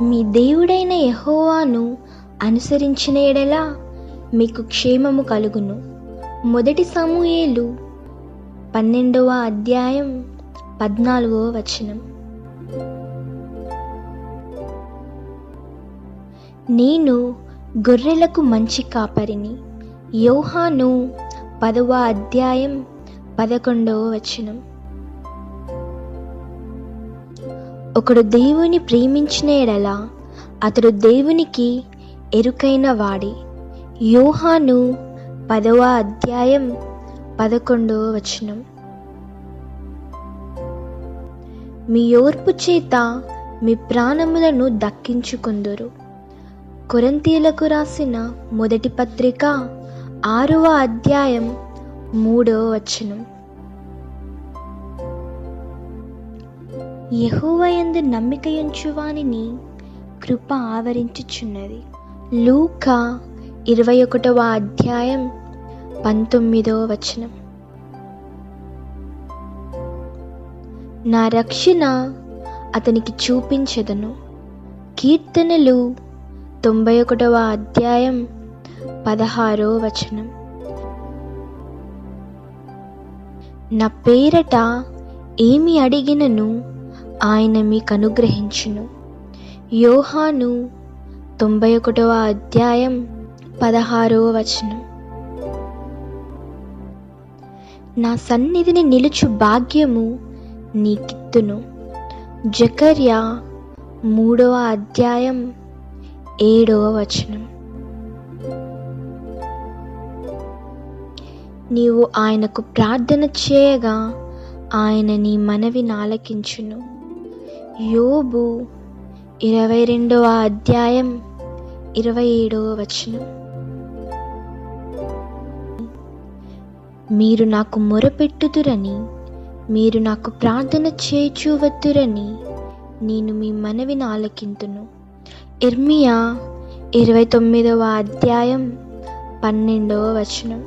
మీ దేవుడైన యెహోవాను అనుసరించిన యెడల మీకు క్షేమము కలుగును. 1 సమూయేలు 12వ అధ్యాయం 14వ వచనం. నేను గొర్రెలకు మంచి కాపరిని. యోహాను 10వ అధ్యాయం 11వ వచనం. ఒకడు దేవుని ప్రేమించిన యెడల అతడు దేవునికి ఎరుకైన వాడే. యోహాను 10వ అధ్యాయం 11వ వచనం. మీ ఓర్పు చేత మీ ప్రాణములను దక్కించుకొందురు. కొరింథీయులకు రాసిన మొదటి పత్రిక 6వ అధ్యాయం 3వ వచనం. యెహోవా యందు నమ్మికయుంచు వానిని కృప ఆవరించుచున్నది. లూకా 21వ అధ్యాయం 19వ వచనం. నా రక్షణ అతనికి చూపించెదను. కీర్తనలు 91వ అధ్యాయం 16వ వచనం. నా పేరట ఏమి అడిగినను ఆయన మీకు అనుగ్రహించును. యోహాను 91వ అధ్యాయం 16వ వచనం. నా సన్నిధిని నిలుచు భాగ్యము నీకిత్తును. జకర్యా 3వ అధ్యాయం 7వ వచనం. నీవు ఆయనకు ప్రార్థన చేయగా ఆయన నీ మనవిని ఆలకించును. యోబు 22వ అధ్యాయం 27వ వచనం. మీరు నాకు మొరపెట్టుదురని, మీరు నాకు ప్రార్థన చేయుచువద్దురని నేను మీ మనవిని ఆలకింతును. ఇర్మియా 29వ అధ్యాయం 12వ వచనం.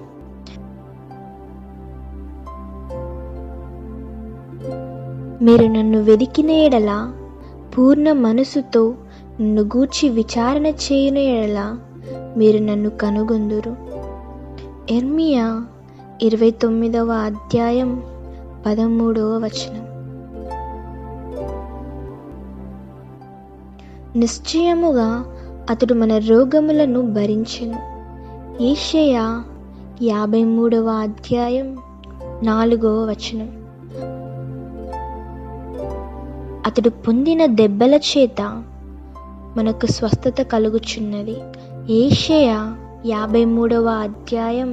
మీరు నన్ను వెదికిన యెడల, పూర్ణ మనసుతో నన్ను గూర్చి విచారణ చేయని యెడల మీరు నన్ను కనుగొందురు. ఇర్మియా 29వ అధ్యాయం 13వ వచనం. నిశ్చయముగా అతడు మన రోగములను భరించెను. యెషయా 53వ అధ్యాయం 4వ వచనం. అతడు పొందిన దెబ్బల చేత మనకు స్వస్థత కలుగుచున్నది. యెషయా 53వ అధ్యాయం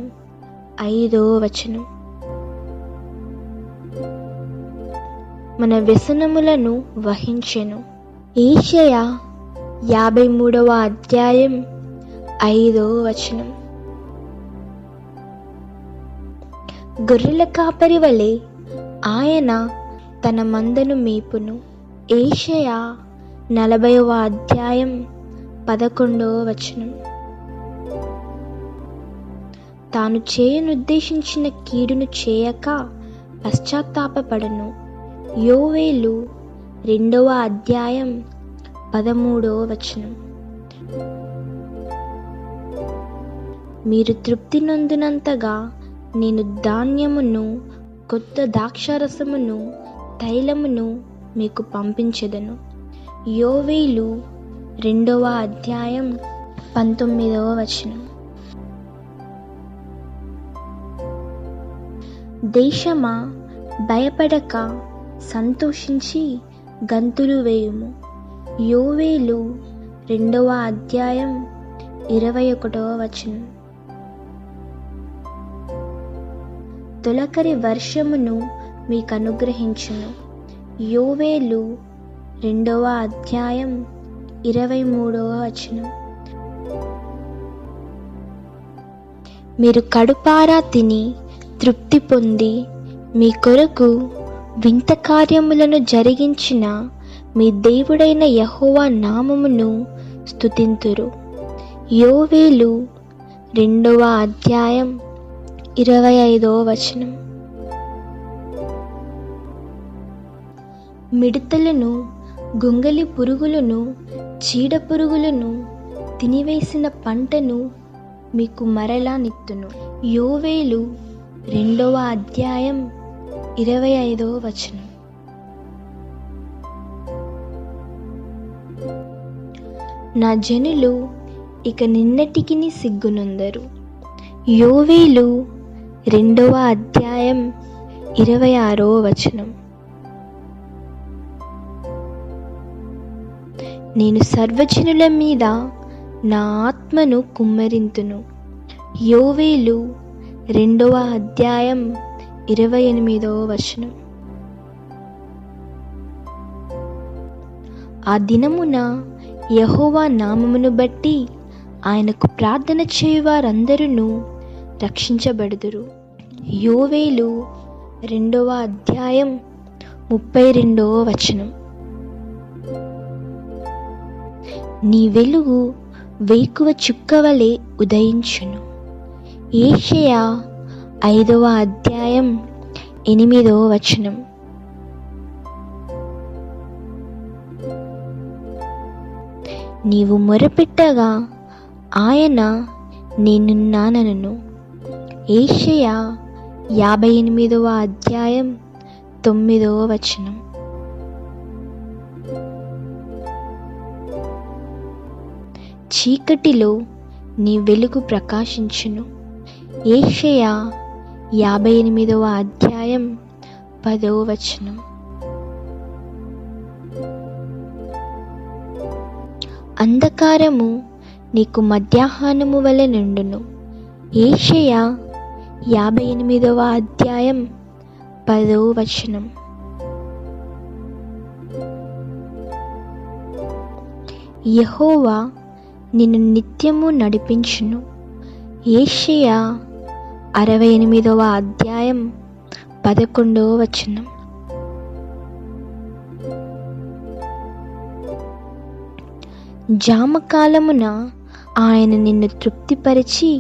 5వ వచనం. మన వ్యసనములను వహించెను. యెషయా 53వ అధ్యాయం 5వ వచనం. గొర్రెల కాపరి వలె ఆయన తన మందను మేపును. యెషయా 40వ అధ్యాయం 11వ వచనం. తాను చేయనుద్దేశించిన కీడును చేయక పశ్చాత్తాపపడను. యోవేలు 2వ అధ్యాయం 13వ వచనం. మీరు తృప్తి నొందినంతగా నేను ధాన్యమును, కొత్త ద్రాక్షారసమును, తైలమును మీకు పంపించెదను. యోవేలు 2వ అధ్యాయం 19వ వచనం. దేశమా, భయపడక సంతోషించి గంతులు వేయుము. యోవేలు 2వ అధ్యాయం 21వ వచనం. తొలకరి వర్షమును మీకు అనుగ్రహించును. యోవేలు 2వ అధ్యాయం 23వ వచనం. మీరు కడుపారా తిని తృప్తి పొంది మీ కొరకు వింత కార్యములను జరిగించిన మీ దేవుడైన యెహోవా నామమును స్తుతింతురు. యోవేలు 2వ అధ్యాయం 25వ వచనం. మిడతలను, గొంగలి పురుగులను చీడపురుగులను తినివేసిన పంటను మీకు మరలా నిత్తును. యోవేలు 2వ అధ్యాయం 25వ వచనం. నా జనులు ఇక నిన్నటికిని సిగ్గునందరు. యోవేలు 2వ అధ్యాయం 26వ వచనం. నేను సర్వజనుల మీద నా ఆత్మను కుమ్మరింతును. యోవేలు 2వ అధ్యాయం 28వ వచనం. ఆ దినమున యెహోవా నామమును బట్టి ఆయనకు ప్రార్థన చేయువారందరూ రక్షించబడుదురు. యోవేలు 2వ అధ్యాయం 32వ వచనం. నీ వెలుగు వేకువ చుక్కవలె ఉదయించును. యెషయా 5వ అధ్యాయం 8వ వచనం. నీవు మొరపెట్టగా ఆయన నేనున్నానను. యెషయా 58వ అధ్యాయం 9వ వచనం. చీకటిలో నీ వెలుగు ప్రకాశించును. యెషయా 58వ అధ్యాయం 10వ వచనం. అంధకారము నీకు మధ్యాహ్నము వలె నుండును. యెషయా 58వ అధ్యాయం 10వ వచనం. యెహోవా నిన్ను నిత్యము నడిపించును. యెషయా 68వ అధ్యాయం 11వ వచనం. జామకాలమున ఆయన నిన్ను తృప్తిపరిచి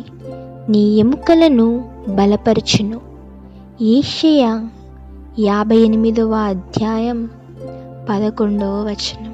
నీ ఎముకలను బలపరచును. యెషయా 58వ అధ్యాయం 11వ వచనం.